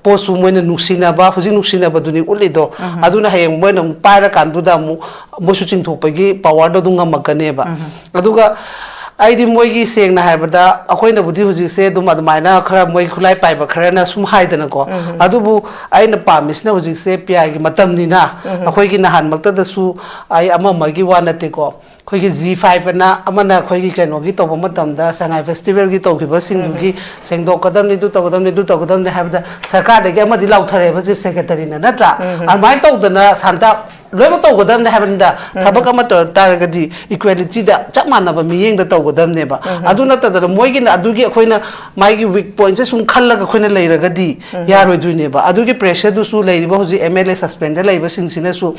posu moina nuksina ba huji nuksina ba duni ulido aduna hayeng moina paira kanduda mu mosu chingthopagi power do dunga makane ba aduga aidi moigi sengna haibada akoina budi huji se dum admaina khara moi khulai paiba kharana sum haidana ko adubu aina pamisna huji se pia gi matamni na akoi gi nahan makta da su ai ama magi wanate ko khoi gi G5 na amana khoi gi keno gi toba matam da sangai festival gi tokhiba sing gi sengdo kadam ni du tokadam ni haibada sarkar de gi ama di lauthare ba chief secretary na natra amai tokdana santa loiba tokadam ne haibanda thabak ama taragadi equality da chapmana ba miyeng da tokadam ne ba aduna ta da moi gi na adugi khoina mai gi weak point se sum khallaga khoina leiragadi yaroi duine ba adugi pressure du su leiriba hoji MLA suspend leiba singsina su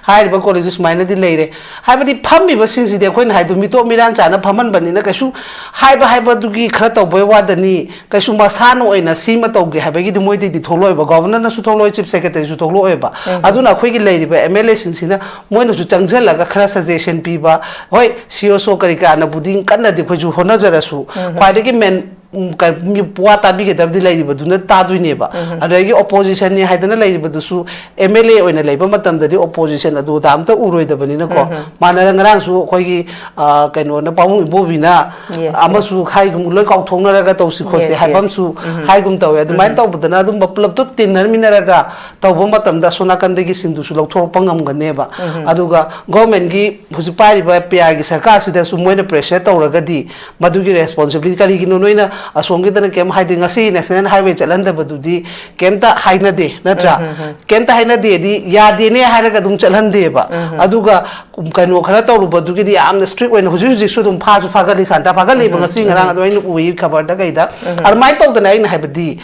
haiba colleges maina di leire haibadi phammi ba singsi de khoina haidu mito miran chana phaman bani na kaisu haiba dugi khara tawbai wadani kaisu masano oina sima tawge haibagi di moi di tholoi ba governor na su tholoi chief secretary su tholoi ba aduna khoi gi leiriba MLA singsina moina su changjalaga khara suggestion piba hoi COSO karika na buding kanna di khoju hona jarasu khwaidagi men mi puwa tabi ke tabdi lai ba duna ta duine ba adagi opposition ni haidana lai ba dusu MLA oina lai ba matam da di opposition adu dam ta uroi da bani na ko manara ngarang su khoi gi kaino na pamu bobina amasu khai gum loi kau thongna raga tawsi khose haibam su hai gum tawe adu main taw budana dum baplap tu tinnar minaraga tawbo matam da sona kan degi sindu su lokthor pangam ga ne ba aduga government gi hujipai ba pia gi sarkar sida su moina pressure tawraga di madugi responsibility kali gi noina asongi dana kem haidi ngasi national highway chalan da badudi kemta haina de natra kemta haina de di ya de ne haraga dum chalan de ba aduga kano khara tawru badugi di amna strict oina huji su dum pha su phagali santa phagali ba ngasi ngarang adu ainu ui khabar da gaida armai tawdana aina haibadi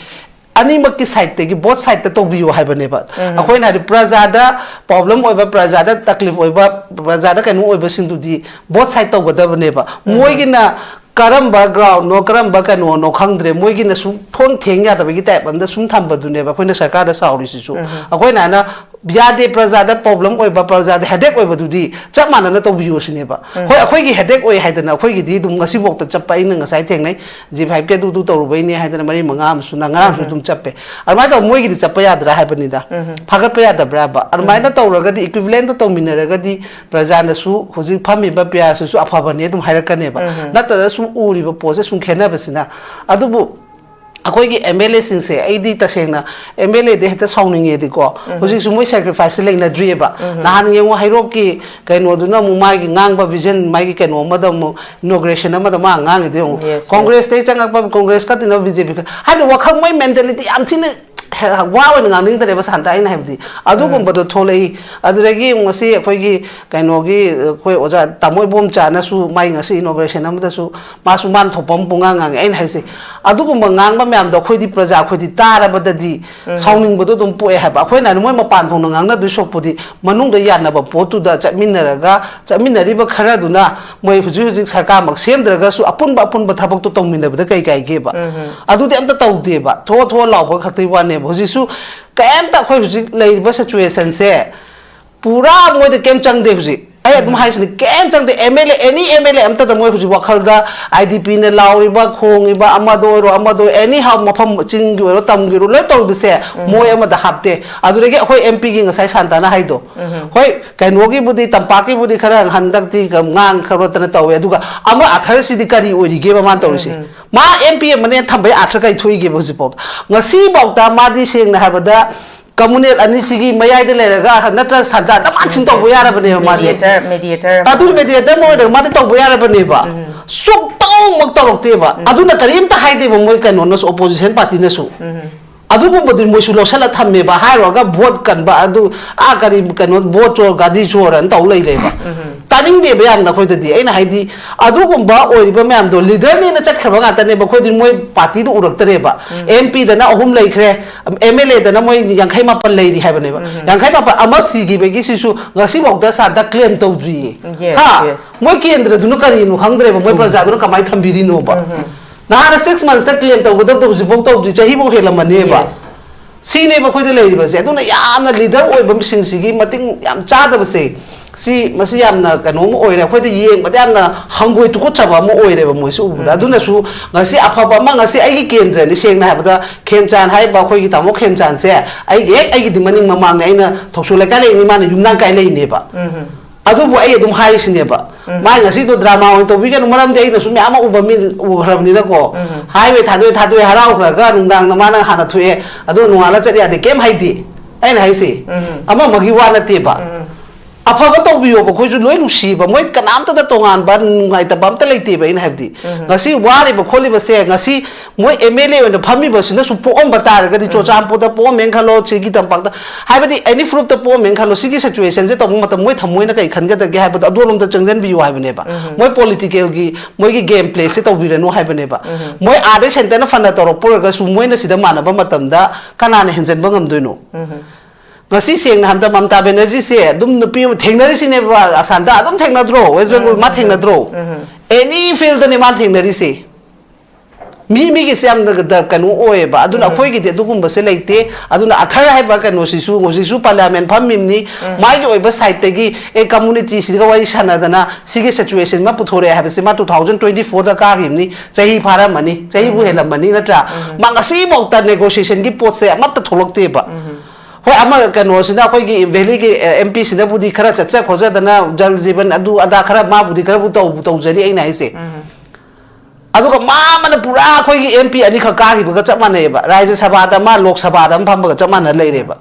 animaki side te gi both side te tobiyo haibane ba akoi na prajada problem oiba prajada taklif oiba prajada kanu oiba sindudi both side tawgadabane ba moi gi na karam background no karam bakano no khangdre moi gi na sum thong thengya da bagi type amda sum thamba dune ba khoina sarkar da sauri su akoi na na biade prajada problem oiba prajada headache oiba dudi chapmana na tobiyo sine ba hoi akoi gi headache oi haidana akoi gi di dum ngasi bok ta chappa ina ngasai thengnai G5 ke du torubai ne haidana mari manga am su na ngarang su dum chappe armai da moi gi di chappa yadra haibani da phagat pa yada bra ba armai na tawraga di equivalent to minaraga di prajana su hoji phami ba pya su afaba ne dum hairakane ba nata su uri ba pose sum khena basina adubu akoi gi MLA singse aidi tasena MLA de heta sauninge di ko hoji su moi sacrifice leina driba nahan nge hairo ki kaino duna mu mai gi ngangba vision mai gi kaino madam inauguration amada ma ngang de congress te changa pa congress ka tina BJP ha de wakhang mai mentality am thina wow ngang ning tare ba santa ina habdi adu gum bodo tholei aduregi ngasi akhoi gi kaino gi khoi oja tamoi bom chana su mai ngasi inauguration amada su masu man thopam punga ngang ain haise adu gum ngang ba myam do khoi di praja khoi di tara badadi sauning bodo dum poe ha ba khoi na moi mapan thong ngang na du sokpudi manung da yana ba potu da chaminari ba khara duna moi huji sarkar mak semdraga su apun ba thabak to tongmina ba kai ge ba adu de amta tawde ba tho law ba khatai wane hujisu kaemta khoi huji leiba situation se pura moi de Khemchand de huji ai adum haisni Khemchand de MLA any MLA amta da moi huji wakhal da IDP ne lauriba khongiba amado anyhow mafam chinggi ro tamgi ro loi tawdu se moi amada hapte adurege khoi MP gi ngasai santana haido hoi kainogi budi tampaki budi khara handak ti ngang kharotana tawe aduga ama athar sidi kari orige ba man tawrisi ma MP mane thambai athar kai thoi ge boji pop ngasi bauta madi seng na habada communal anisigi mayai de lega natra santa da man sin to boyara bane ma mediator adu mediator mo de ma to boyara bane ba sok tong mak torokte ba adu na karim ta haide ba moi kan no opposition party na su adu ko bodin moi su lo sala thamme ba hairoga vote kan ba adu a karim kan vote chor gadi chor an taw lei ba taning de ba na khoi de aina haidi adu ko ba oi ba myam do leader ni na chat khaba ga tane ba khoi din moi party du urak tare ba MP da na ahum lei khre MLA da na moi yankhai ma pan lei ri ha ba ne ba yankhai ma pa ama si gi be gi sisu ngasi bok da sa da claim to dri ha moi kendra du no kari nu khangdre ba moi praja du kamai thambiri no ba na 6 months ta claim to godam to jibok to dri chahi bo hela mane ba sine ba khoi de lei ba se adu na yam na leader oi ba mising sigi mating yam cha da ba se si masi yamna kanong oire khoi de yeng ba yamna hangoi tu ko chaba mo oire ba moi su ubuda aduna su ngasi afaba ma ngasi ai gi kendra ni seng na habada Khemchand hai ba khoi gi tamo Khemchand se ai gi dimaning mamang aina thoksu la ka le ni mana yumnang kai le ne ba adu bu ai dum hai sine ba ma ngasi do drama on to bigen maram de ai su me ama uba mi ubram ni na ko highway thadoi harau kra ga nungdang na mana hana thue adu nuala chari ade kem hai di ai na hai se ama magi wa na te ba afaba tawbiyo ba khoi ju loi nusi ba moi kanam ta tongan ba ngai ta bam ta leite ba in habdi ngasi wari ba kholi ba se ngasi moi MLA on phami ba sina su po om ba tar ga di cho cham po da po men khalo chi gi tam pak da hai ba di any fruit ta po men khalo sigi situation je tong matam moi thamoi na kai khan ga da ge hai ba adolom ta changjan bi hai ba ne ba moi political gi moi gi game play se tawbi re no hai ba ne ba moi ade center na fana toro por ga su moi na sida mana ba matam da kana ne henjen ba ngam doi no ngasi seng na hamda Mamta Banerjee se dum nupi thengnari sine ba asanta adum thengna dro West Bengal ma thengna dro any field ne ma thengnari se mi gi sam da kanu oe ba aduna khoi gi de dugum ba se leite aduna athara hai ba kanu sisu parliament phammim ni mai gi oi ba side te gi e community si ga wai sana dana sigi situation ma puthore ha ba se ma 2024 da ka gi ni chahi phara mani chahi bu helam mani natra ma ngasi bok ta negotiation gi pot se amat tholok te ba hoi ama kano sina koi ki valley ki MP sina budi khara chacha khoja dana jal jeevan adu ada khara ma budi khara bu to jari ai nai se adu ka ma mana pura koi ki MP ani kha ka hi ba cha ma ne ba Rajya Sabha da ma Lok Sabha da pham ba cha ma na lai re ba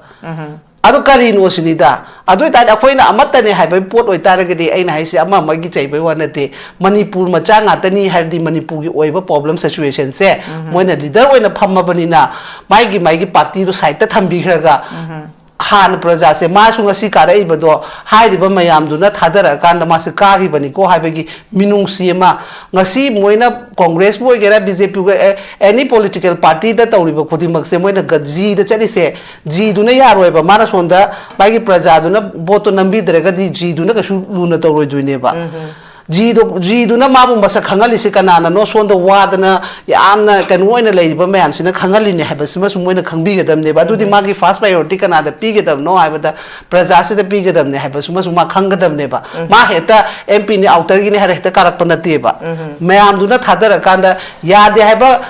adu kari no sini da adu ta khoi na amatta ne hai bai pot oi tar ga di ai nai se ama ma gi chai bai wa na te Manipur ma cha nga ta ni har di Manipur gi oi ba problem situation se moina leader oi na pham ma bani na mai gi party do side ta tham bi khra ga han praja se ma su ngasi ka rai bado hai ri ba mayam du na thadara kan da ma se ka gi bani ko hai ba gi minung si ma ngasi moina Congress boy gera BJP ga any political party da tawri ba khodi mak se moina ga ji da chali se ji du na ya roi ba mara sonda ba gi praja du na boto nambi dre ga di ji du na ka su lu na tawroi du ne ba ji du na ma bu masa khangali se kana na no sonda wa da na yamna kan woina lei ba mayam sina khangali ne ha ba sima su moina khangbi ga dam ne ba du di ma gi first priority kana da pi ga dam no ha ba da praja se da pi ga dam ne ha ba suma su ma khang ga dam ne ba ma heta MP ni outer gi ne ha heta karak pa na te ba mayam du na thadar kan da ya de ha ba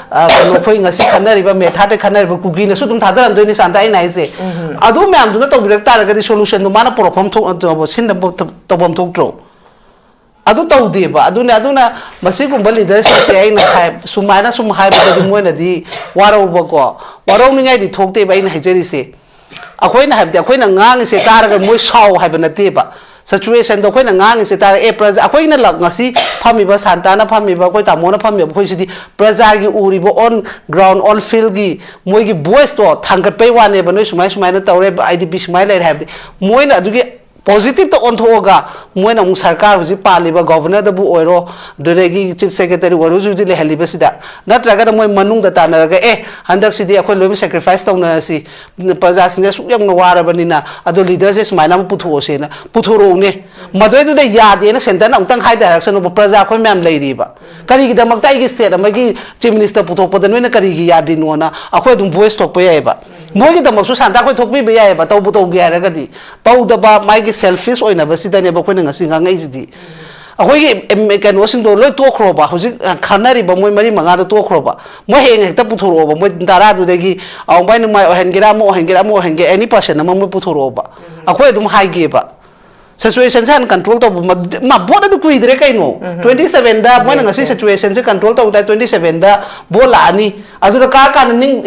no khoi ngasi khanari ba me tha de khanari ba ku gi na su dum thadar am do ni santa ai nai se adu mayam du na to bi tar ga di solution du mana problem tho sin da to bom thok tro adu tau de ba aduna masi gum bali da se ai na khai sumaina sum hai ba di moi na di warau ba ko warau ni ngai di thok te ba ai na hajeri se akhoi na habde akhoi na ngang se tar ga moi sau hai ba na te ba situation do akhoi na ngang se tar e praja akhoi na lak ngasi phami ba santana phami ba koi tamo na phami ba khoi sidi praja gi uri bo on ground on field gi moi gi voice to thangat pe wa ne ba noi sumai na tawre IDP sumai lai habde moi na adu gi positive to on thoga moina mu sarkar huji paliba governor da bu oiro duregi chief secretary oiro ju le haliba sida natraga da moi manung da tanaraga handak sidi akhoi loim sacrifice tawna si praja singa suyam na wara banina ado leader se smaina mu putho se na puthoro ne madoi du da yade na center na utang hai direction of praja khoi mem leiri ba kari gi da maktai gi state amagi chief minister putho podan na kari gi yade no na akhoi dum voice tok pa yai ba moi gi da maksu santa khoi thok bi ba yai ba taw bu taw gi araga di taw da ba mai gi selfish oina ba sidane ba khoina ngasi ngai jidi akhoi gi kano sing do loi to khro ba hoji khanari ba moi mari manga do to khro ba moi heng hekta puthoro ba moi dara du degi aw bai no mai ohen gira mo any person ma moi puthoro ba akhoi dum hai ge ba situation san control to ma boda du kui dire kai no 27 da moi ngasi situation se control to da 27 da bola ani adu ka ning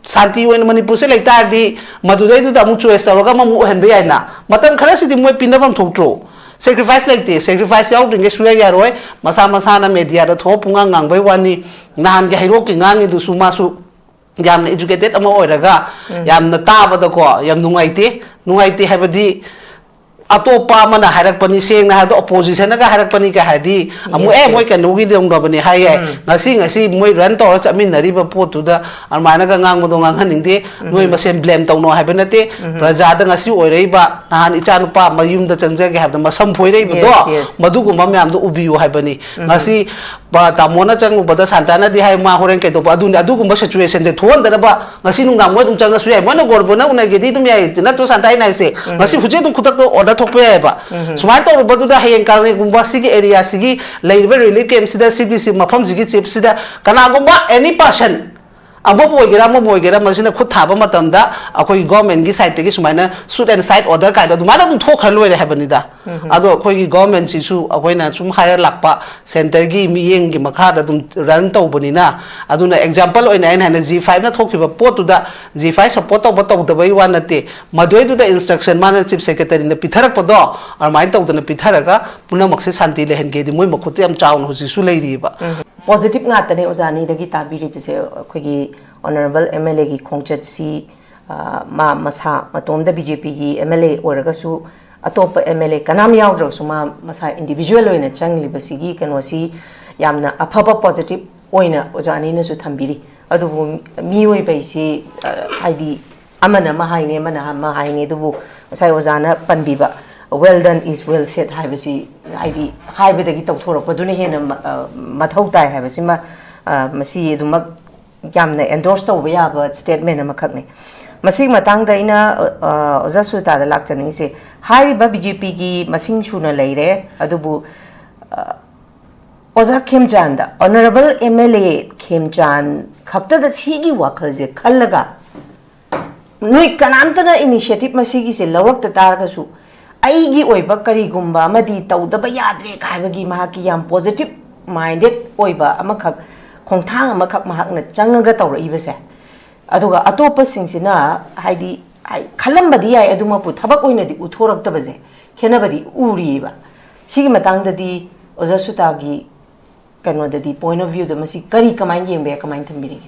santi wen Manipur se leitar di madudai du da mu choice tawaga ma mu hen be aina matam khara si di moi pinabam thoktro sacrifice like sacrifice yaw ding suya yaroi masa na media da tho punga ngang bai wani nahan ge hero ki ngang du su ma su yam educated ama oiraga yam na ta ba da ko yam nungai te habadi atopa mana harak pani seng na hado opposition ga harak pani ka hadi amu moi kan ugi dong do bani hai ngasi moi ran to chamin nari ba potu da armana ga ngang mo do ngang haning de noi masen blame tong no haibena te praja da ngasi oirei ba nahan icha nupa mayum da changja ge habda masam phoi rei ba do madu gu mam yam do ubiu haibani ngasi ba tamona chang ba da santana di hai ma horen ke to ba adu gu situation je thon da ba ngasi nung ngam mo dum chang su hai mo na gor bo na una ge di dum yai na to santai nai se ngasi huje dum khutak do order थोप याबा सुमाय तौरबदुदा हयें कारने गुंबा सिगी area सिगी लेइबे relief camp सिदा CBC मफम सिगी chip सिदा कनागुंबा any person मसिना खुद थाबा मतमदा अखोई government की side की सुमाइना suit and side order कायदा दुमाना दुम थोखर लोइरे हैबनिदा अदो अखोई गवर्नमेंट सिसु अखोइना सुम हायर लाकपा सेंटर की मियेंग की मखादा दुम रन तौबनिना अदुना एग्जांपल ओइना आइन हाना G5 ना थोखिबा पोतुदा G5 सपोर्ट तौबा तौदबई वा नते मदोइदुदा इंस्ट्रक्शन माना चीफ सेक्रेटरी ने पिथरकपदो अरमाइन तौदना पिथरगा पुनमक्से शांति लेहनगेदि मोय मखुते am chown हुजिसु लेरिबा positive ngata ne ozani dagi tabiri bise khogi honorable MLA gi Khongchat si ma masa matomda BJP gi MLA oraga su atop MLA kanam yaudro su ma masa individual oina changli basigi kano si yamna afaba positive oina ozani na su thambiri adu mi oi bai si haidi amana ma haine ma haine du sai ozana panbiba well done is well said haibasi haidi haibedagi tawthorapaduna hena mathau tai haibasi ma masi edumak yamna endorse tawba yaba statement amakhakne masig matang da ina oza suta da lakchani se haiba BJP gi masing chuna leire adubu oza Khemchand honorable MLA Khemchand khakta da chigi wakhal je khallaga nui kanamtana initiative masigi se lawak ta targa su aigi oiba karigumba amadi tawdaba yadre kaibagi mahaki yam positive minded oiba amakhak khongthang amakhak mahakna changaga tawraibase aduga atopa singsina haidi khalambadi yai aduma pu thabak oinadi uthoraktabaje khenabadi uriba sigi matangdadi oza sutagi kanodadi point of view da masi kari kamain yembe kamain thambiri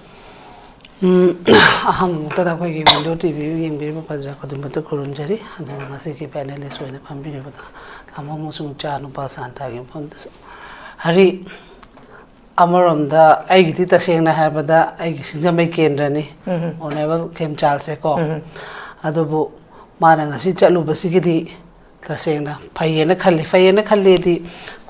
aham tada koi ki window tv yengbe ba paja kadum ta kurun jari adu ngasi ki panelist oina pambiri bata kama musung cha nu pa santa gi pham da hari amaram da ai gi ta seng na ha bada ai gi sinjamai kendra ni honorable Khemchand se ko adu bu mana ngasi chalu basigi di ta seng na phayena khalle di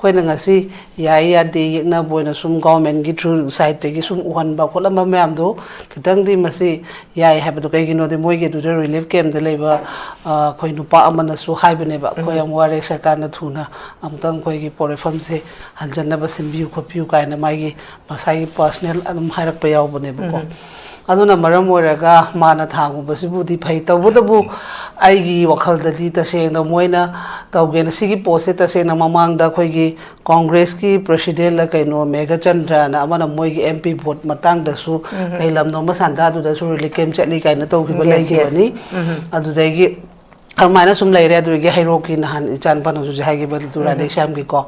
koina ngasi yai ya de yekna boina sum government gi through side te gi sum uhan ba kholamba myam do kitang di masi yai habadu kai gi no de moi ge du relief camp de leba khoi nu pa amana su haibane ba khoi am ware sarkar na thuna amtang khoi gi porefam se hanjanna ba simbiu khopiu kai na mai gi masai personal adum hairak pa yaw bane ba ko aduna maram oraga mana thangu basibu di phai tawbudabu aigi wakhal da di ta seng na moina tawge na sigi post ta seng na mamang da khoi gi Congress ki president la kaino Mega Chandra na amana moi gi MP vote matang da su kai lam no ma sanda du da su relief camp chali kai na taw ki ba lai gi bani adu dai gi amana sum lai re du gi hairo ki nahan chan pan su jai gi bal tu ra de sham gi ko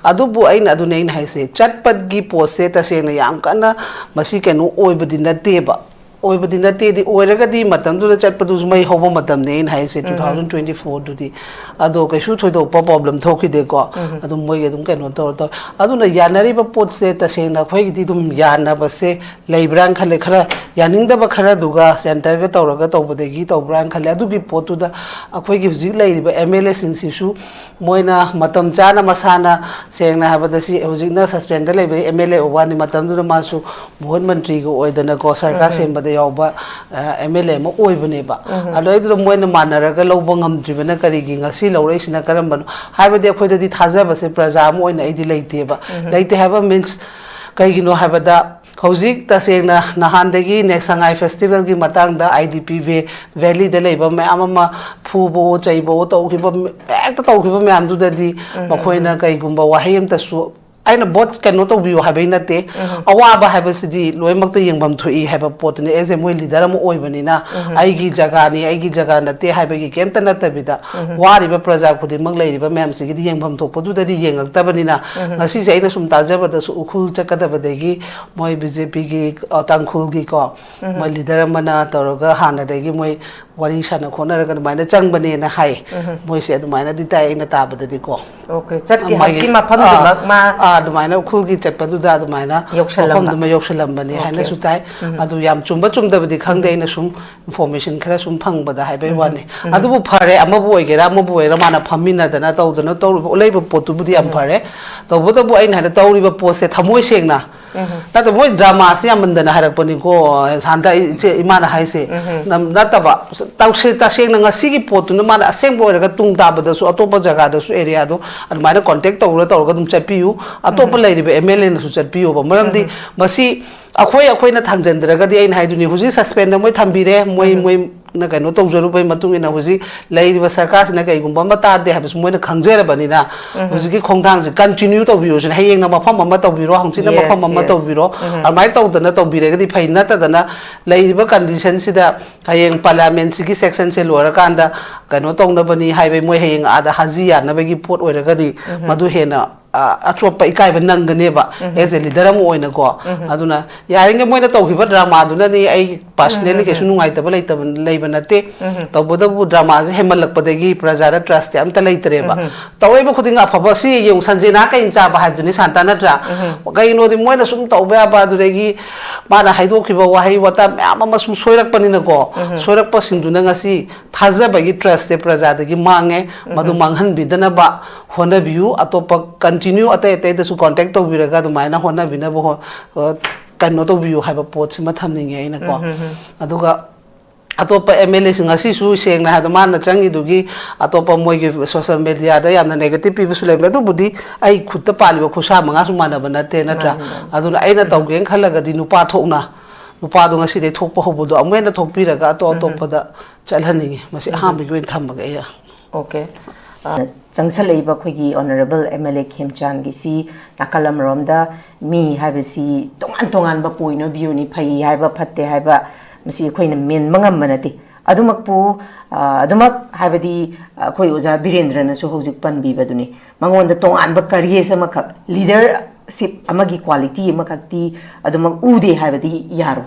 adu bu aina adu nei hai se chatpat gi post se ta seng na yam kana masi kaino oi badi na te ba oibadi nate di oiragadi matam du chatpadu mai hobo matam ne in hai se 2024 du di ado kai su thoido problem thoki de ko adu moi adum kai no to adu na yanari ba pot se ta se na khoi gi dum yana ba se leibran khale khara yaning da ba khara duga center ga tawraga tawbade gi tawbran khale adu gi pot da akhoi gi hujik lai ba MLA sin si su moina matam chana masana seng na ha ba da si hujik na suspend lai ba MLA wani matam du ma su mohon mantri go oidana ko sarkar sem ba yauba MLA ma oibane ba aloi du moina manaraga lobang amdribana karigi ngasi lawreisina karambano haibade akhoida di thajaba se praja mo oina idi leite ba leite haba means kaigino habada hojik tasena nahandagi nesangai festival gi matang da IDP valley de leiba me amama phubo chaibo tawhiba ekta tawhiba me amdu da di makhoina kaigumba wahayam ta su aina bot kano to biu habai nate awa ba habasidi loimak ta yengbam thui haba pot ne as a moi leader am oibani na aigi jaga nate habagi kemta natabida wari ba praja khudi mak lai ba mem sigi yengbam to podu da di yengak tabani na ngasi se aina sum tajaba da su ukhul chakada badagi moi BJP gi tangkhul gi ko moi leader mana toroga hana dagi moi wari sana khona ra maina changbane na hai moi se maina di tai ina tabada di ko okay chat ki haski ma pham mak ma adumana khulgi chatpadu da adumana yoksalam yoksalam bani haina sutai adu yam chumba chumdabadi khangde ina sum information khara sum phangbada haibai wani adubu phare amabu oigera amabu oira mana phamina dana tawdana tawriba olaiba potu budi am phare tawboda bu aina hada tawriba pose thamoi sengna nata moi drama si amandana harapani ko santa imana haise nata ba tause ta seng nga sigi potu na mana aseng boy ga tung da bada su atopa jaga da su area do admana contact tawra tawra dum chapiu atopa lairibe MLA na su chapiu ba maramdi masi akhoi na thangjandra di ain haiduni huji suspend moi thambire moi na kaino tawjaru bai matung ina huji lairiba sarkar na kai gumba mata de habis moi na khangjera bani na huji ki khongthang ji continue to biyo hayeng na mafam amma to biro hangchi na mafam amma to biro amai to dana to bire ga di phai na ta dana lairiba condition sida hayeng parliament gi section se lora kanda kaino tong na bani haibai moi hayeng ada hajiya na bagi pot oira ga di madu hena atropa ikai ba nangane ba as a leader am oina ko aduna yaringe moina tawhiba drama aduna ni ai personally ke sunu ngai tabal leiba nate tawboda bu drama je hemalak padegi prajara trust am ta leitre ba tawaiba khudinga phaba si yung sanjena ka incha ba haduni santana tra gai no di moina sum tawba ba duregi mana haido khiba wahai wata ama sum soirak panina ko soirak pa singduna ngasi thaja bagi trust te prajada gi mange madu manghan bidana ba hona biu atopa continue ate su contact to biraga do maina hona bina bo kanno to biu haiba pot sima thamninge ina ko aduga atopa MLA singa si su seng na hada man na changi dugi atopa moi ge social media da yamna negative pi su lebla du budi ai khutta paliba khusa manga su mana bana te na tra aduna aina tawgen khalaga di nupa thokna nupa do ngasi de thokpa hobodo amena thokpiraga to da chalhaninge masi aham bi gwen thambaga ya okay Changsalaiba khoi Honorable MLA Khemchand gi si nakalam romda mi habisi tongan ba poino biuni phai haiba phatte haiba masi khoina men mangam manati adumakpu adumak habadi khoi oja Birendra na su hojik pan bi baduni mangon da tongan ba career sama ka leadership amagi quality makakti adumak ude habadi yaro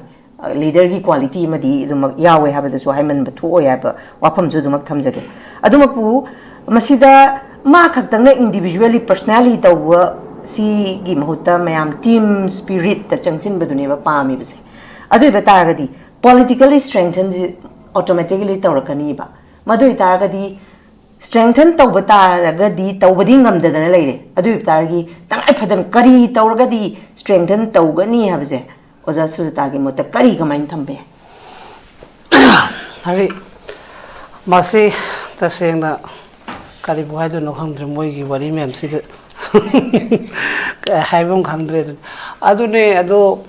leader gi quality madi adumak yawe habada su haiman ba thu oya ba wafam ju adumak thamjage adumakpu masida ma khaktang individually personally tawa si gi mahuta mayam team spirit ta changchin badune ba pami bse adu ba taragadi politically strengthen automatically tawrakani ba madu taragadi strengthen tawba taragadi tawbadi ngamdadana leire adu taragi tangai phadan kari tawragadi strengthen tawgani habse oja Sujata gi mota kari gamain thambe hari masi tasengna kari buhai do no khamdre moi gi wari mem si haibong khamdre adune ado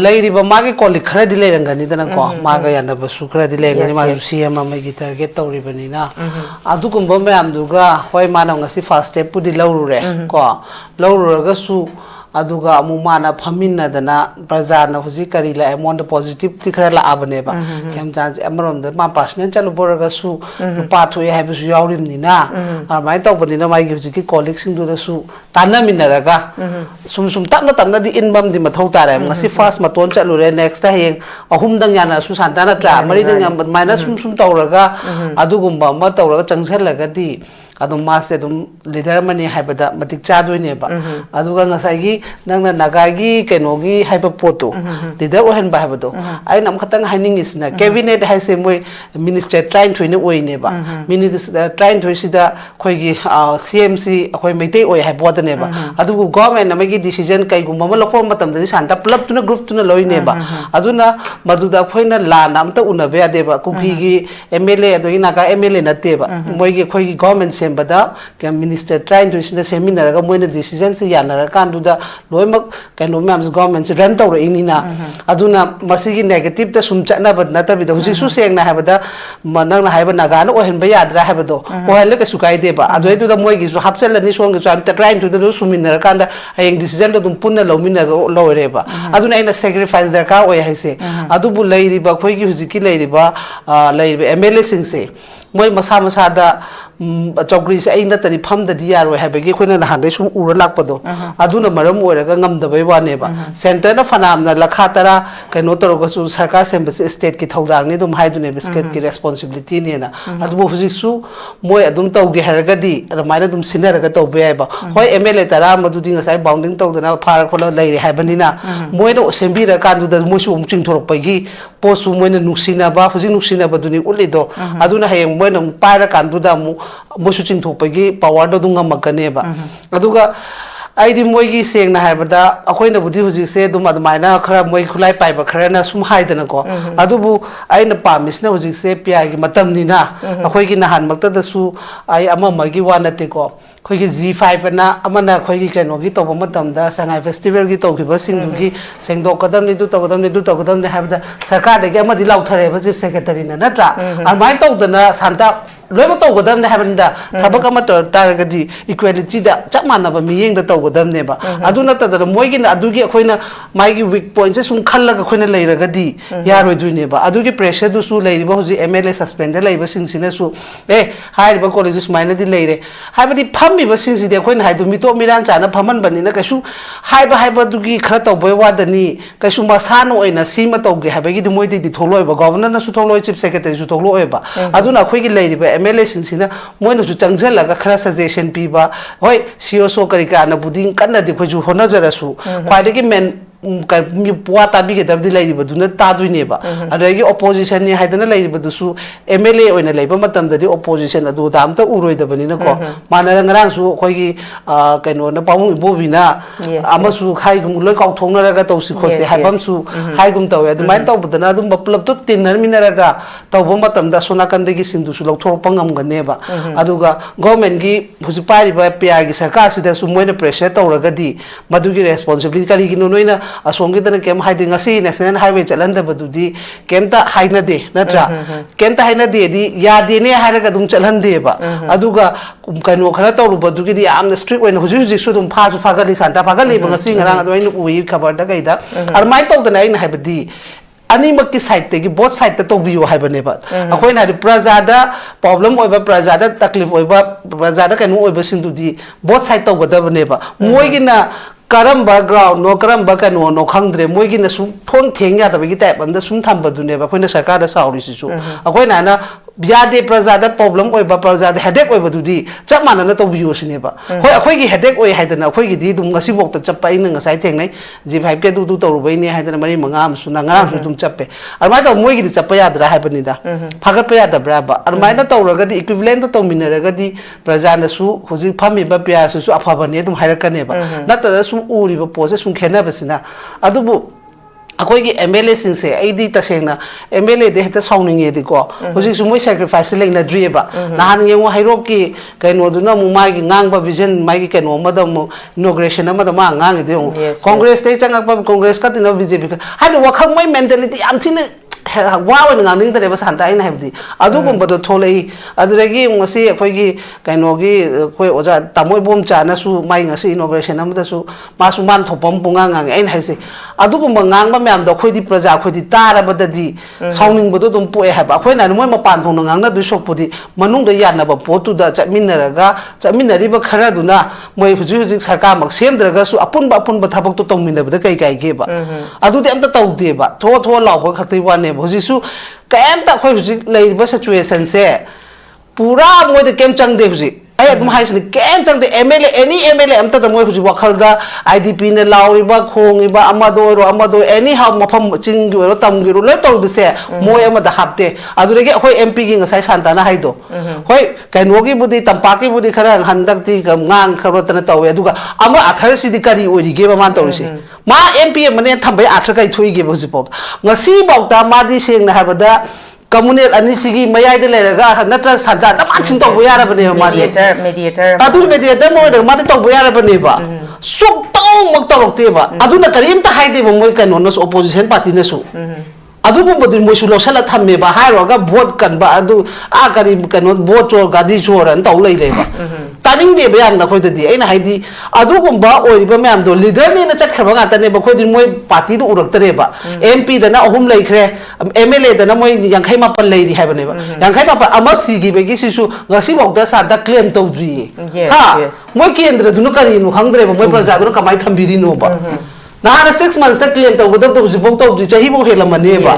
lairi ba mage koli khara di lerangani dana ko maga yana ba su khara di lerangani ma CM ma gi target tawri bani na adu kumba mem duga hoi mana ngasi first step pu di lawrure ko lawruraga su aduga amumana phaminna dana prajana huji kari la amount positive tikhara la abane ba Khemchand amarom da ma personal chalu boraga su pa thoi haibu su yaurim ni na mai tawbani na mai huji ki colleagues sing du da su tanamina raga sum tanna di inbam di mathau tare ngasi first maton chalu re next ta heng ahum dang yana su santana tra mari dang maina sum tawraga adugumba ma tawraga changsalaga di adum mase dum leader mani haibada matik chadoi ne ba aduga ngasai nangna nagagi kenogi haiba poto leader ohen ba habado ai nam khatang haining isna cabinet haise moi minister trying to ne oi ne ba minister trying to sida khoi gi CMC khoi meitei oi haibo da ne ba adugu government namagi decision kai gumma ma lokpo matam da santa club tuna group tuna loi ne ba aduna maduda khoina la nam ta unabe ade ba kuki gi MLA ado inaga MLA na te ba moi gi khoi gi government bada ke minister trying to in the seminar ga moina decision se yana kan du da loimak kano mams government se run tawra inina aduna masigi negative ta sumcha na bad na ta bi da huji su seng na habada manang na haiba naga na ohen ba yadra habado ohel ka sukai de ba adoi du da moi gi su hapsel ni song ga am ta trying to do seminar kan da hayeng decision da dum punna lomina ga lore ba aduna ina sacrifice da ka oi haise adu bu leiri ba khoi gi huji ki leiri ba MLA sing se moi masa da chokri se aina tani pham da di yaro habegi khoina na handai sum ura lakpado aduna maram oiraga ngamda bai wane ba center na fanam na lakha tara kaino toroga su sarkar sembase state ki thodang ni dum haidune biscuit ki responsibility ne na adu huzik su moi adum tawge haraga di adamaina dum sinaraga tawbe ai ba hoi MLA tara madu di ngasai bounding tawdana phar khola leire haibani na moi no sembira kandu da moi su umching thorok pagi posu moi na nuksina ba huzik nuksina ba duni ulido aduna hayeng moi na para kandu da mu mosu ching thopagi power do dunga makane ba aduga ꯑꯩꯗꯤ ꯃꯣꯏꯒꯤ ꯁꯦꯡꯅ ꯍꯥꯏꯕꯗ ꯑꯩꯈꯣꯏꯅꯕꯨꯗꯤ ꯍꯧꯖꯤꯛꯁꯦ ꯑꯗꯨꯃꯥꯏꯅ ꯈꯔ ꯃꯣꯏ ꯈꯨꯠꯂꯥꯏ ꯄꯥꯏꯕ ꯈꯔꯅ ꯁꯨꯝ ꯍꯥꯏꯗꯅꯀꯣ ꯑꯗꯨꯕꯨ ꯑꯩꯅ ꯄꯥꯝꯃꯤꯁꯤꯅ ꯍꯧꯖꯤꯛꯁꯦ ꯄꯤꯌꯥꯒꯤ ꯃꯇꯝꯅꯤꯅ ꯑꯩꯈꯣꯏꯒꯤ ꯅꯍꯥꯟꯃꯛꯇꯗꯁꯨ ꯑꯩ ꯑꯃꯒꯤ ꯋꯥ ꯅꯠꯇꯦꯀꯣ ꯑꯩꯈꯣꯏꯒꯤ G5 ꯑꯅ ꯑꯃꯅ ꯑꯩꯈꯣꯏꯒꯤ ꯀꯩꯅꯣꯒꯤ ꯇꯧꯕ ꯃꯇꯝꯗ ꯁꯉꯥꯏ ꯐꯦꯁꯇꯤꯚꯦꯜꯒꯤ ꯇꯧꯈꯤꯕꯁꯤꯡꯗꯨꯒꯤ ꯁꯦꯡꯗꯣꯛꯀꯗꯕꯅꯤ ꯑꯗꯨ ꯇꯧꯒꯗꯕꯅꯤ ꯍꯥꯏꯕꯗ ꯁꯔꯀꯥꯔꯗꯒꯤ ꯑꯃꯗꯤ ꯂꯥꯎꯊꯔꯦꯕ ꯆꯤꯐ ꯁꯦꯀ꯭ꯔꯦꯇꯔꯤꯅ ꯅꯠꯇ꯭ꯔꯥ ꯑꯗꯨꯃꯥꯏꯅ ꯇꯧꯗꯅ ꯁꯥꯟꯇꯥ ꯂꯣꯏꯅꯃꯛ ꯇꯧꯒꯗꯕꯅꯤ ꯍꯥꯏꯕꯅꯤꯗ ꯊꯕꯛ ꯑꯃ ꯇꯧꯔ ꯇꯥꯔꯒꯗꯤ ꯏꯀ꯭ꯋꯦꯂꯤꯇꯤꯗ ꯆꯞ ꯃꯥꯟꯅꯕ ꯃꯤꯠꯌꯦꯡꯗ ꯇꯧꯒꯗꯕꯅꯦꯕ ꯑꯗꯨ ꯅꯠꯇꯗꯅ ꯃꯣꯏꯒꯤꯅ ꯑꯗꯨꯒꯤ ꯑꯩꯈꯣꯏꯅ ꯃꯥꯒꯤ ꯋꯤꯛ ꯄꯣꯏꯟꯠꯁꯦ ꯁꯨꯝ ꯈꯜꯂꯒ ꯑꯩꯈꯣꯏꯅ ꯂꯩꯔꯒꯗꯤ ꯌꯥꯔꯣꯏꯗꯣꯏꯅꯦꯕ ꯑꯗꯨꯒꯤ ꯄ꯭ꯔꯦꯁꯔꯗꯨꯁꯨ ꯂꯩꯔꯤꯕ ꯍꯧꯖꯤꯛ MLA ꯁꯁꯄꯦꯟꯗ ꯂꯩꯕꯁꯤꯡꯁꯤꯅꯁꯨ ꯍꯥꯏꯔꯤꯕ ꯀꯣꯂꯦꯖ ꯁꯨꯃꯥꯏꯅꯗꯤ ꯂꯩꯔꯦ ꯍꯥꯏꯕꯗꯤ ꯐꯝꯃꯤꯕꯁꯤꯡꯁꯤꯗꯤ ꯑꯩꯈꯣꯏꯅ ꯍꯥꯏꯗꯣ ꯃꯤꯇꯣꯞ ꯃꯤꯔꯥꯟ ꯆꯥꯅ ꯐꯝꯍꯟꯕꯅꯤꯅ ꯀꯩꯁꯨ ꯍꯥꯏꯕꯗꯨꯒꯤ ꯈꯔ ꯇꯧꯕꯩ ꯋꯥꯗꯅꯤ ꯀꯩꯁꯨ ꯃꯁꯥꯅ ꯑꯣꯏꯅ ꯁꯤꯃ ꯇꯧꯒꯦ ꯍꯥꯏꯕꯒꯤꯗꯤ ꯃꯣꯏꯗꯩꯗꯤ ꯊꯣꯛꯂꯛꯑꯣꯏꯕ ꯒꯣꯚꯔꯅꯔꯅꯁꯨ ꯊꯣꯛꯂꯛꯑꯣꯏ ꯆꯤꯐ ꯁꯦꯀ꯭ꯔꯦꯇꯔꯤꯁꯨ ꯊꯣꯛꯂꯛꯑꯣꯏꯕ ꯑꯗꯨꯅ ꯑꯩꯈꯣꯏꯒꯤ ꯂꯩꯔꯤꯕ MLA ꯁꯤꯡꯁꯤꯅ ꯃꯣꯏꯅꯁꯨ ꯆꯪꯁꯤꯜꯂꯒ ꯈꯔ ꯁꯖꯦꯁꯟ ꯄꯤꯕ ꯍꯣꯏ CSO ꯀꯔꯤ ꯀꯥꯅꯕꯨꯗꯤ ꯀꯟꯅꯗꯤ ꯑꯩꯈꯣꯏꯁꯨ ꯍꯣꯠꯅꯖꯔꯁꯨ ꯈ꯭ꯋꯥꯏꯗꯒꯤ ꯃꯦꯟ ꯋꯥ ꯇꯥꯕꯤꯒꯗꯕꯗꯤ ꯂꯩꯔꯤꯕꯗꯨꯅ ꯇꯥꯗꯣꯏꯅꯦꯕ ꯑꯗꯒꯤ ꯑꯣꯄꯣꯖꯤꯁꯟꯅꯤ ꯍꯥꯏꯗꯅ ꯂꯩꯔꯤꯕꯗꯨꯁꯨ MLA ꯑꯣꯏꯅ ꯂꯩꯕ ꯃꯇꯝꯗꯗꯤ ꯑꯣꯄꯣꯖꯤꯁꯟ ꯑꯗꯨꯗ ꯑꯝꯇ ꯎꯔꯣꯏꯗꯕꯅꯤꯅꯀꯣ ꯃꯥꯟꯅꯔ ꯉꯔꯥꯡꯁꯨ ꯑꯩꯈꯣꯏꯒꯤ ꯀꯩꯅꯣꯅ ꯄꯥꯕꯨꯡ ꯏꯕꯣꯕꯤꯅ ꯑꯃꯁꯨ ꯍꯥꯏꯒꯨꯝ ꯂꯣꯏ ꯀꯥꯎꯊꯣꯛꯅꯔꯒ ꯇꯧꯁꯤ ꯈꯣꯠꯁꯤ ꯍꯥꯏꯕꯝꯁꯨ ꯍꯥꯏꯒꯨꯝ ꯇꯧꯋꯦ ꯑꯗꯨꯃꯥꯏꯅ ꯇꯧꯕꯗꯅ ꯑꯗꯨꯝꯕ ꯄꯨꯂꯞꯇꯨ ꯇꯤꯟꯅꯔꯃꯤꯟꯅꯔꯒ ꯇꯧꯕ ꯃꯇꯝꯗ ꯑꯁꯣꯝ ꯅꯥꯀꯟꯗꯒꯤꯁꯤꯡꯗꯨꯁꯨ ꯂꯧꯊꯣꯔꯛꯄ ꯉꯝꯒꯅꯦꯕ ꯑꯗꯨꯒ ꯒꯣꯔꯃꯦꯟꯒꯤ ꯍꯧꯖꯤꯛ ꯄꯥꯏꯔꯤꯕ PRꯒꯤ ꯁꯔꯀꯥꯔꯁꯤꯗꯁꯨ ꯃꯣꯏꯅ ꯄ꯭ꯔꯦꯁꯔ ꯇꯧꯔꯒꯗꯤ ꯃꯗꯨꯒꯤ ꯔꯦꯁꯄꯣꯟꯁꯤꯕꯤꯂꯤꯇꯤ ꯀꯔꯤꯒꯤꯅꯣ ꯅꯣꯏꯅ ꯑꯁꯣꯝꯒꯤꯗꯅ ꯀꯩꯝ ꯍꯥꯏꯗꯤ ꯉꯁꯤ ꯅꯦꯁꯅꯦꯜ ꯍꯥꯏꯋꯦ ꯆꯠꯍꯟꯗꯕꯗꯨꯗꯤ ꯀꯩꯝꯇ ꯍꯥꯏꯅꯗꯦ ꯅꯠꯇ꯭ꯔꯥ ꯀꯩꯝꯇ ꯍꯥꯏꯅꯗꯦꯗꯤ ꯌꯥꯗꯦꯅꯦ ꯍꯥꯏꯔꯒ ꯑꯗꯨꯝ ꯆꯠꯍꯟꯗꯦꯕ ꯑꯗꯨꯒ ꯀꯩꯅꯣ ꯈꯔ ꯇꯧꯔꯨꯕꯗꯨꯒꯤꯗꯤ ꯌꯥꯝꯅ ꯁ꯭ꯇ꯭ꯔꯤꯛ ꯑꯣꯏꯅ ꯍꯧꯖꯤꯛꯁꯨ ꯑꯗꯨꯝ ꯐꯥꯒꯠꯂꯤ ꯁꯥꯟꯇꯥ ꯐꯥꯒꯠꯂꯤꯕ ꯉꯁꯤ ꯉꯔꯥꯡ ꯑꯗꯨ ꯑꯩꯅ ꯎꯏ ꯈꯕꯔꯗ ꯀꯩꯗ ꯑꯗꯨꯃꯥꯏꯅ ꯇꯧꯗꯅ ꯑꯩꯅ ꯍꯥꯏꯕꯗꯤ ꯑꯅꯤꯃꯛꯀꯤ ꯁꯥꯏꯗꯇꯒꯤ ꯕꯣꯠ ꯁꯥꯏꯗꯇ ꯇꯧꯕꯤꯌꯨ ꯍꯥꯏꯕꯅꯦꯕ ꯑꯩꯈꯣꯏꯅ ꯍꯥꯏꯗꯤ ꯄ꯭ꯔꯖꯥꯗ ꯄ꯭ꯔꯣꯕ꯭ꯂꯦꯝ ꯑꯣꯏꯕ ꯄ꯭ꯔꯖꯥꯗ ꯇꯛꯂꯤꯐ ꯑꯣꯏꯕ ꯄ꯭ꯔꯖꯥꯗ ꯀꯩꯅꯣ ꯑꯣꯏꯕꯁꯤꯡꯗꯨꯗꯤ ꯕꯣꯠ ꯁꯥꯏꯗ ꯇꯧꯒꯗꯕꯅꯦꯕ ꯃꯣꯏꯒꯤꯅ ꯀꯔꯝꯕ ꯒ꯭ꯔꯥꯎꯟꯅꯣ ꯀꯔꯝꯕ ꯀꯩꯅꯣꯅꯣ ꯈꯪꯗ꯭ꯔꯦ ꯃꯣꯏꯒꯤꯅ ꯁꯨꯝ ꯊꯣꯡ ꯊꯦꯡ ꯌꯥꯗꯕꯒꯤ ꯇꯥꯏꯞ ꯑꯝꯗ ꯁꯨꯝ ꯊꯝꯕꯗꯨꯅꯦꯕ ꯑꯩꯈꯣꯏꯅ ꯁꯔꯀꯥꯔꯗ ꯁꯥꯎꯔꯤꯁꯤꯁꯨ ꯑꯩꯈꯣꯏꯅ ꯍꯥꯏꯅ ꯌꯥꯗꯦ ꯄ꯭ꯔꯖꯥꯗ ꯄ꯭ꯔꯣꯕ꯭ꯂꯦꯝ ꯑꯣꯏꯕ ꯄ꯭ꯔꯖꯥꯗ ꯍꯦꯗꯦꯛ ꯑꯣꯏꯕꯗꯨꯗꯤ ꯆꯞ ꯃꯥꯟꯅꯅ ꯇꯧꯕꯤꯌꯨ ꯁꯤꯅꯦꯕ ꯍꯣꯏ ꯑꯩꯈꯣꯏꯒꯤ ꯍꯦꯗꯦꯛ ꯑꯣꯏ ꯍꯥꯏꯗꯅ ꯑꯩꯈꯣꯏꯒꯤꯗꯤ ꯑꯗꯨꯝ ꯉꯁꯤꯐꯥꯎꯗ ꯆꯠꯄ ꯑꯩꯅ ꯉꯁꯥꯏ ꯊꯦꯡꯅꯩ G5 ꯑꯗꯨ ꯇꯧꯔꯨꯕꯩꯅꯦ ꯍꯥꯏꯗꯅ 3-4 ꯑꯃꯁꯨ ꯉꯔꯥꯡꯁꯨ ꯑꯗꯨꯝ ꯆꯠꯄꯦ ꯑꯗꯨꯃꯥꯏꯅ ꯇꯧ ꯃꯣꯏꯒꯤꯗꯤ ꯆꯠꯄ ꯌꯥꯗ꯭ꯔꯥ ꯍꯥꯏꯕꯅꯤꯗ ꯐꯥꯒꯠꯄ ꯌꯥꯗꯕ꯭ꯔꯥꯕ ꯑꯗꯨꯃꯥꯏꯅ ꯇꯧꯔꯒꯗꯤ ꯏꯀ꯭ꯋꯤꯚꯂꯦꯟꯇꯣ ꯇꯧꯃꯤꯟꯅꯔꯒꯗꯤ ꯄ꯭ꯔꯖꯥꯅꯁꯨ ꯍꯧꯖꯤꯛ ꯐꯝꯃꯤꯕ PRꯁꯤꯁꯨ ꯑꯐꯕꯅꯦ ꯑꯗꯨꯝ ꯍꯥꯏꯔꯛꯀꯅꯦꯕ ꯅꯠꯇꯗ ꯁꯨꯝ ꯎꯔꯤꯕ ꯄꯣꯠꯁꯦ ꯁꯨꯝ ꯈꯦꯠꯅꯕꯁꯤꯅ ꯑꯗꯨꯕꯨ ꯑꯩꯈꯣꯏꯒꯤ MLA ꯁꯤꯡꯁꯦ ꯑꯩꯗꯤ ꯇꯁꯦꯡꯅ MLAꯗ ꯍꯦꯛꯇ ꯁꯥꯎꯅꯤꯡꯉꯦꯗꯤꯀꯣ ꯍꯧꯖꯤꯛꯁꯨ ꯃꯣꯏ ꯁꯦꯀ꯭ꯔꯤꯐꯥꯏꯁꯁꯦ ꯂꯩꯅꯗ꯭ꯔꯤꯑꯕ ꯅꯍꯥꯟ ꯌꯦꯡꯉꯣ ꯍꯩꯔꯣꯛꯀꯤ ꯀꯩꯅꯣꯗꯨꯅ ꯑꯃꯨꯛ ꯃꯥꯒꯤ ꯉꯥꯡꯕ ꯚꯤꯖꯟ ꯃꯥꯒꯤ ꯀꯩꯅꯣ ꯑꯃꯗ ꯑꯃꯨꯛ ꯏꯅꯣꯒ꯭ꯔꯦꯁꯟ ꯑꯃꯗ ꯃꯥ ꯉꯥꯡꯉꯤꯗꯣ ꯌꯦꯡꯉꯣ ꯀꯣꯡꯒ꯭ꯔꯦꯁꯇꯩ ꯆꯪꯉꯛꯄ ꯀꯣꯡꯒ꯭ꯔꯦꯁꯀ ꯇꯤꯟꯅꯕ BJP ꯍꯥꯏꯕꯗꯤ ꯋꯥꯈꯜ ꯃꯣꯏ ꯃꯦꯟꯇꯦꯂꯤꯇꯤ ꯌꯥꯝ ꯊꯤꯅ ꯋꯥ ꯑꯣꯏꯅ ꯉꯥꯡꯅꯤꯡꯗ꯭ꯔꯦꯕ ꯁꯥꯟꯇ ꯑꯩꯅ ꯍꯥꯏꯕꯗꯤ ꯑꯗꯨꯒꯨꯝꯕꯗꯣ ꯊꯣꯛꯂꯛꯏ ꯑꯗꯨꯗꯒꯤ ꯉꯁꯤ ꯑꯩꯈꯣꯏꯒꯤ ꯀꯩꯅꯣꯒꯤ ꯑꯩꯈꯣꯏ ꯑꯣꯖꯥ ꯇꯥꯃꯣ ꯏꯕꯣꯝꯆꯥꯅꯁꯨ ꯃꯥꯒꯤ ꯉꯁꯤ ꯏꯅꯣꯒ꯭ꯔꯦꯁꯟ ꯑꯃꯗꯁꯨ ꯃꯥꯁꯨ ꯃꯥꯅ ꯊꯣꯛꯄ ꯑꯃ ꯄꯨꯡꯉꯥꯡ ꯉꯥꯡꯉꯦ ꯑꯩꯅ ꯍꯥꯏꯁꯦ ꯑꯗꯨꯒꯨꯝꯕ ꯉꯥꯡꯕ ꯃꯌꯥꯝꯗꯣ ꯑꯩꯈꯣꯏꯗꯤ ꯄ꯭ꯔꯖꯥ ꯑꯩꯈꯣꯏꯗꯤ ꯇꯥꯔꯕꯗꯗꯤ ꯁꯥꯎꯅꯤꯡꯕꯗꯣ ꯑꯗꯨꯝ ꯄꯣꯛꯑꯦ ꯍꯥꯏꯕ ꯑꯩꯈꯣꯏꯅ ꯃꯣꯏ ꯃꯄꯥꯟ ꯊꯣꯡꯅ ꯉꯥꯡꯅꯗꯣꯏ ꯁꯣꯛꯄꯨꯗꯤ ꯃꯅꯨꯡꯗ ꯌꯥꯅꯕ ꯄꯣꯠꯇꯨꯗ ꯆꯠꯃꯤꯟꯅꯔꯒ ꯆꯠꯃꯤꯟꯅꯔꯤꯕ ꯈꯔꯗꯨꯅ ꯃꯣꯏ ꯍꯧꯖꯤꯛ ꯁꯔꯀꯥꯔꯃꯛ ꯁꯦꯝꯗ꯭ꯔꯒꯁꯨ ꯑꯄꯨꯟꯕ ꯊꯕꯛꯇꯣ ꯇꯧꯃꯤꯟꯅꯕꯗ ꯀꯩ ꯀꯥꯏꯒꯦꯕ ꯑꯗꯨꯗꯤ ꯑꯝꯇ ꯇꯧꯗꯦꯕ ꯊꯣꯛꯑ ꯂꯥꯎꯕ ꯈꯛꯇꯒꯤ ꯋꯥꯅꯦꯕ ꯍꯧꯖꯤꯛꯁꯨ ꯀꯩꯝꯇ ꯑꯩꯈꯣꯏ ꯍꯧꯖꯤꯛ ꯂꯩꯔꯤꯕ ꯁꯤꯆꯨꯋꯦꯁꯟꯁꯦ ꯄꯨꯔꯥ ꯃꯣꯏꯗ ꯀꯩꯝ ꯆꯪꯗꯦ ꯍꯧꯖꯤꯛ ꯑꯩ ꯑꯗꯨꯝ ꯍꯥꯏꯁꯤꯅꯤ ꯀꯩꯝ ꯆꯪꯗꯦ ꯑꯦꯅꯤ MLA ꯑꯝꯇꯗ ꯃꯣꯏ ꯍꯧꯖꯤꯛ ꯋꯥꯈꯜꯗ IDPꯅ ꯂꯥꯎꯔꯤꯕ ꯈꯣꯡꯉꯤꯕ ꯑꯃꯗ ꯑꯣꯏꯔꯣ ꯑꯦꯅꯤ ꯍꯥꯎ ꯃꯐꯝ ꯆꯤꯡꯒꯤ ꯑꯣꯏꯔꯣ ꯇꯝꯒꯤ ꯑꯣꯏꯔꯣ ꯂꯣꯏ ꯇꯧꯔꯤꯕꯁꯦ ꯃꯣꯏ ꯑꯃꯗ ꯍꯥꯞꯇꯦ ꯑꯗꯨꯗꯒꯤ ꯑꯩꯈꯣꯏ MPꯒꯤ ꯉꯁꯥꯏ ꯁꯥꯟꯇꯥꯅ ꯍꯥꯏꯗꯣ ꯍꯣꯏ ꯀꯩꯅꯣꯒꯤꯕꯨꯗꯤ ꯇꯝꯄꯥꯛꯀꯤꯕꯨꯗꯤ ꯈꯔ ꯍꯟꯗꯛꯇꯤ ꯉꯥꯡ ꯈꯔꯇꯅ ꯇꯧꯋꯦ ꯑꯗꯨꯒ ꯑꯃ ꯑꯥꯊꯔꯁꯤꯗꯤ ꯀꯔꯤ ꯑꯣꯏꯔꯤꯒꯦꯕ ꯃꯥꯅ ꯇꯧꯔꯤꯁꯦ ꯃꯥ MP ꯑꯃꯅꯦ ꯊꯝꯕꯩ ꯑꯥꯊꯔ ꯀꯔꯤ ꯊꯣꯛꯏꯒꯦꯕ ꯍꯧꯖꯤꯛꯐꯥꯎꯗ ꯉꯁꯤꯐꯥꯎꯗ ꯃꯥꯗꯤ ꯁꯦꯡꯅ ꯍꯥꯏꯕꯗ कम्युनेट अनिसिगी मयाइदे लेरगा नत्र सजा दमाचिन तौबो यारबनेबा मादे अदु मेडिएटर मोइदे मादे तौबो यारबनेबा सुक तौ मक तौरक्तेबा अदुना करीमता हाइदेबा मोइ कनोनस ओपोजिशन पार्टी नसु अदुगुम्बदि मोइसु लौसला थम्मेबा हाइरोगा वोट कनबा अदु आ करी कनो वोट चोर गादी चोर अन तौ लैलेबा तानिंगदेबा यामना खोइददि ऐना हाइदि अदुगुम्बा ओइरिबा म्यामदो लीडर नेना चटखरबा गातनेबा खोइदि मोइ पार्टी दो उरक्तरेबा MP दना अहुम लैखरे MLA दना मोइ 59 लैरि हाइबनेबा 59 अमा सिगिबेगी Sissu ngasi bawda sada claim tawdri ha moi kendra dunu karinu khangdreba moi praja dunu kamai thambiri no ba nahana 6 months ta claim tawgada to jibok tawdri chahi bo helamane ba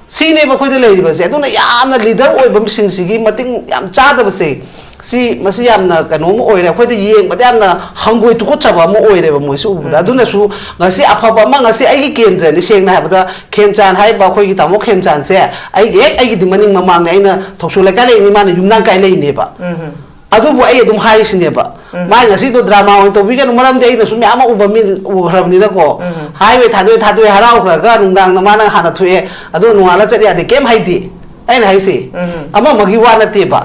sine ba khoide leiriba se aduna yamna leader oiba mising sigi mating yam chadaba se si masi yamna kanom oire khoide yeng ba yamna hangoi tu ko chaba mo oire ba moi su ubuda aduna su ngasi afaba ma ngasi ai kendra ni sengna habada Khemchand hai ba khoi gi tamo Khemchand se ai gi dimaning mamang aina thoksu la kai ni mana yumnang kai lei ne ba adu bu ai adum hai sine ba mai ngasi to drama on to weekend maram de ina sumi ama uba mi uhrabni na ko highway thadoi harau khra ga nungdang na mana hana thuye adu nuala chari ade kem haidi aina haisi ama magi wa na te ba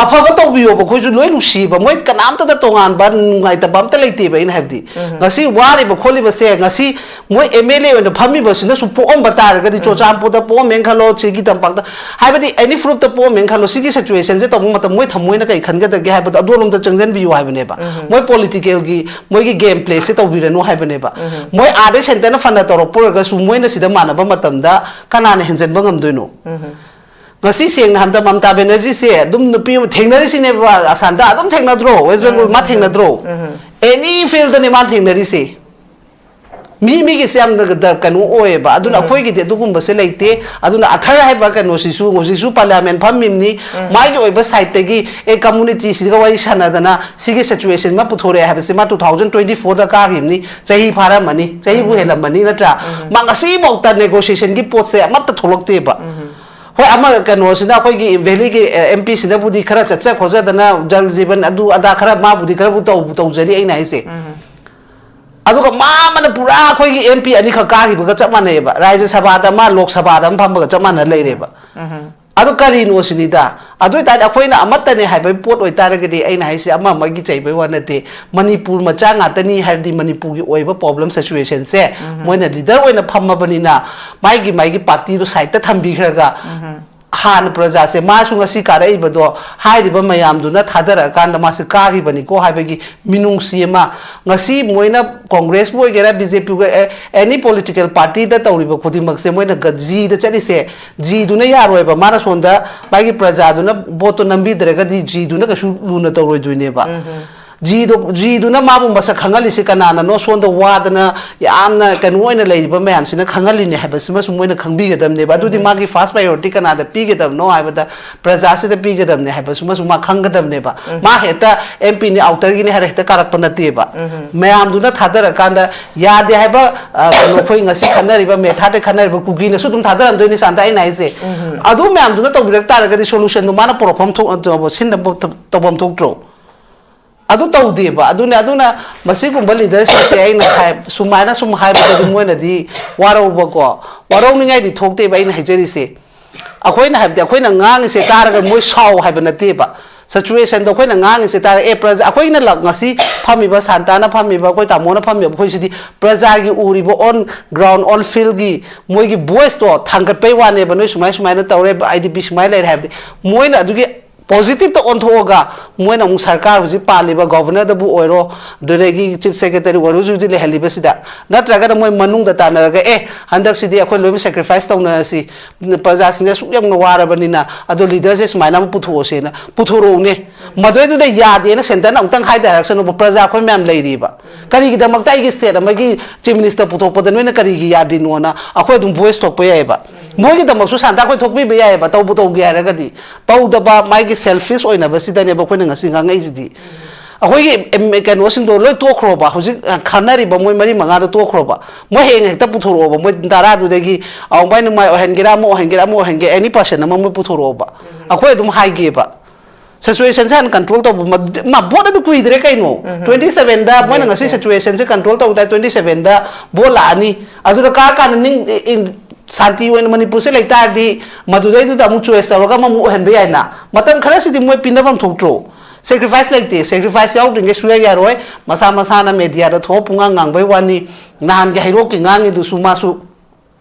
afaba to biyo ba khoi ju loi lu si ba moi kanam ta tongan ba ngai ta bam ta leite ba in habdi ngasi wari ba kholi ba se ngasi moi MLA on phami ba sina su po om ba tar ga di cho cham po da po men khalo chi gi tam pak da hai ba di any fruit ta po men khalo si gi situation je to mo ta moi thamoi na kai khan ga da ge hai ba adu lom ta changjan biyo hai ba ne ba moi political gi moi gi game play se to bi re no hai ba ne ba moi ade center na fanda to ro por ga su moi na sida mana ba matam da kana ne henjen ba ngam doi no ngasi seng na hamda Mamta Banerjee se dum nupi thengnari sine ba asanta dum thengna dro West Bengal ma thengna dro any field ni ma thengnari se mi gi sam na dar kanu oe ba aduna khoi gi de dugum ba se leite aduna athara hai ba kanu sisu parliament phammim ni mai gi oi ba side te gi e community si ga wai sana dana sigi situation ma puthore ha ba se ma 2024 da ka gi ni chahi phara mani chahi bu helam mani natra ma ngasi bok ta negotiation gi pot se amat tholok te ba hoi ama kano sina koi gi valley gi MP sina budi khara chacha khoja dana jal jeevan adu ada khara ma budi khara bu to jari ai nai se adu ka ma mana pura koi gi MP ani kha ka gi ba cha ma ne ba Rajya Sabha da ma Lok Sabha da pham ba cha ma na lai re ba adu kari no sini da adu ta khoi na amatta ne hai bai pot oi tar ga di ai nai se ama ma gi chai bai wa na te Manipur ma cha nga ta ni har di Manipur gi oi ba problem situation se moina leader oi na pham ma bani na mai gi party ro side ta tham bi khra ga han praja se ma su ngasi ka rai bado hai ri ba mayam du na thadara kan da ma se ka gi bani ko hai ba gi minung si ma ngasi moina Congress boy gera BJP go any political party da tawri ba khodi mak se moina ga ji da chali se ji du na ya roi ba mara sonda ba gi praja du na boto nambi dre ga di ji du na ka su lu na tawroi du ne ba ji du na ma bu masa khangali se kana na no sonda wa da na yamna kan woina lei ba mayam sina khangali ne ha ba sima su moina khangbi ga dam ne ba du di ma gi first priority kana da pi ga dam no ha ba da praja se da pi ga dam ne ha ba suma su ma khang ga dam ne ba ma heta MP ni outer gi ne ha heta karak pa na te ba mayam du na thadar kan da ya de ha ba no khoi ngasi khanari ba me tha de khanari ba ku gi na su dum thadar am do ni santa ai nai se adu mayam du na to bi tar ga di solution du mana problem tho sin da to bom thok tro adu tau de ba aduna masi gum bali da se ai na khai sumaina sum hai ba du moi na di warau ba ko warau ni ngai di thok te ba ai na hajeri se akhoi na hai de akhoi na ngang se tar ga moi sau hai ba na te ba situation do akhoi na ngang se tar e praja akhoi na lak ngasi phami ba santa na phami ba koi tamo na phami ba khoi sidi praja gi uri bo on ground on field gi moi gi voice to thangat pe wa ne ba noi sumai na tawre IDP sumai lai hai de moi na adu gi positive to on thoga moina mu sarkar huji paliba governor da bu oiro duregi chief secretary waru ju le haliba sida natraga da moi manung da tanaraga handak sidi akhoi lomi sacrifice tawna si praja singa su yam wara banina ado leader se smaina mu putho se na puthoro ne madoi du da yade na center na utang high direction of praja akhoi mem leiri ba kari gi da makta gi state amagi chief minister putho padan na kari gi yade no na akhoi dum voice tok pa yai ba moi gi da maksu santa khoi thok bi ba yai ba taw bu taw gi araga di taw da ba mai gi selfish oina ba sida ne ba khoi ngasi ngai jidi akhoi gi kan wasing do loi to khro ba hoji khanari ba moi mari manga do to khro ba moi heng hekta puthoro ba moi dara du degi aw bai no mai hengira mo henge any person ma moi puthoro ba akhoi dum hai ge ba situation san control to ma boda du kui dire kai no 27 da moi ngasi situation se control to da 27 da bola ani adu ka ning santi wen Manipur se laita di madudai du da mu choice ta ga mu hen be ai na matam khara si di moi pinabam thoktro sacrifice like this sacrifice yaw ding suya ya roi masa na media da tho punga ngang bai wani nahan ge hairo ki ngang du su ma su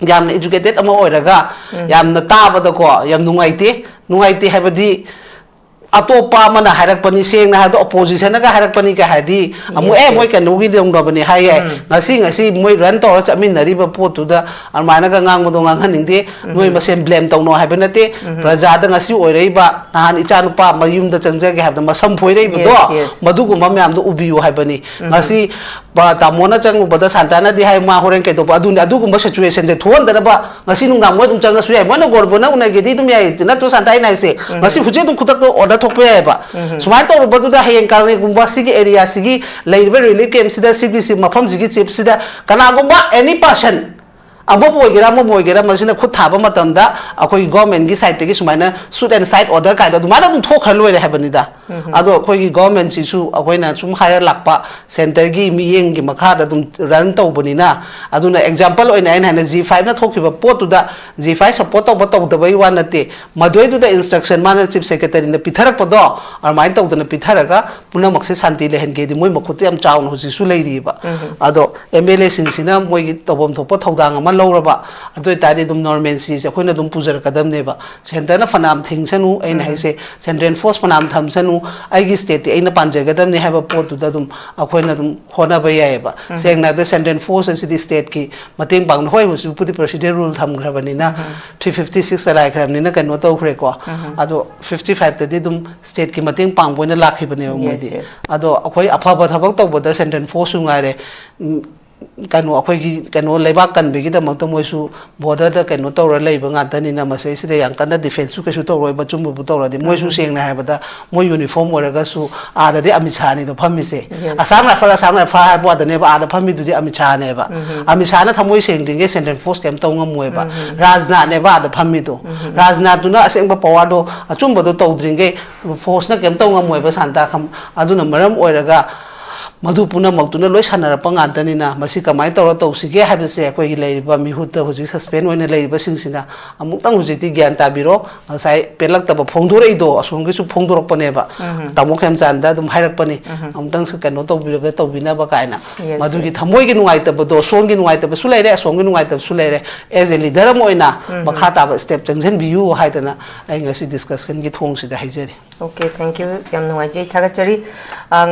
yam educated ama oiraga yam na ta ba da ko yam nungai te habadi atopa mana harak pani seng na hado opposition na ga harak pani ka hadi amu moi kan nugi dong do bani hai ngasi moi ran to chamin nari ba potu da armana ga ngang mo do ngang haning de noi ma sem blame tong no hai benate praja da ngasi oirei ba nahan icha nu pa mayum da changja ge habda masam phoi rei ba do madu gu mam yam do ubiu hai bani ngasi ba tamona chang ba da santana di hai ma horen ke do ba adu gu situation je thon da ba ngasi nu ngam mo dum chang na su ai mo na gor bo na una ge di dum yai na to santai nai se ngasi huje dum khutak do order thok pe ba sumai to ba du da hayen karne gumba sigi area sigi leibe relief camp sida CBC mafam sigi chip sida kana gumba any person amabo oigera mo moigera masina khut thaba matamda akoi government gi side tegi sumaina suit and side order kai da dumana dum thokha loire habani da ado akoi gi government si su akoi na sum hire lakpa center gi miyeng gi makha da dum run tawbani na aduna example oina aina na G5 na thokiba pot da G5 support to da bai wan nate madoi du da instruction mana chief secretary na pitharak podo armain tawdana pitharaga puna makse santi lehen ge di moi makhuti am chaun huji su leiri ba ado MLA sinsina moi gi tobom thopa thodang ama loraba adoi tari dum normal si se khoina dum pujar kadam neba center na fanam thingsanu aina haise central force fanam thamsanu ai gi state aina panje gadam ne haba pot da dum akhoina dum hona ba yae ba sengna the central force city state ki mateng bang hoi musu puti president rule tham grabani na 356 alai kramni na kano to khre ko ado 55 te dum state ki mateng pang boina lakhi bane mo di ado akhoi aphaba thabak to boda central force ngaire kanu akhoi gi kanu lebak kan be gi da mot moi su border da kanu to ra leiba nga tani na masai side yang kan da defense su ke su to roi ba chum bu to ra di moi su seng na ha ba da moi uniform ora ga su a da de amicha ni do phami se asam na fa ha bo da ne ba a da phami du di amicha ne ba amicha na thamoi seng ding ge central force kem to ngam moi ba rajna ne ba da phami do rajna tu na aseng ba power do achum ba do to dring ge force na kem to ngam moi ba santa kham adu na maram oira ga madu puna maktuna loi sanara pangantani na masi kamai tawra tawsige habise koi leiba mihutta huji suspend oina leiba singsina amuktang huji ti gyan tabiro sai pelak taba phongdorei do asongi su phongdorok pane ba tamo Khemchand da dum hairak pane amtang su kano tawbiraga tawbina ba kaina madu gi thamoi gi nungai taba do songi nungai taba su leire songi nungai taba su leire as a leader moina makha taba step changjen biu haidana ai ngasi discussion gi thong sida haijari. Okay, thank you. Yam nungai jai thagachari.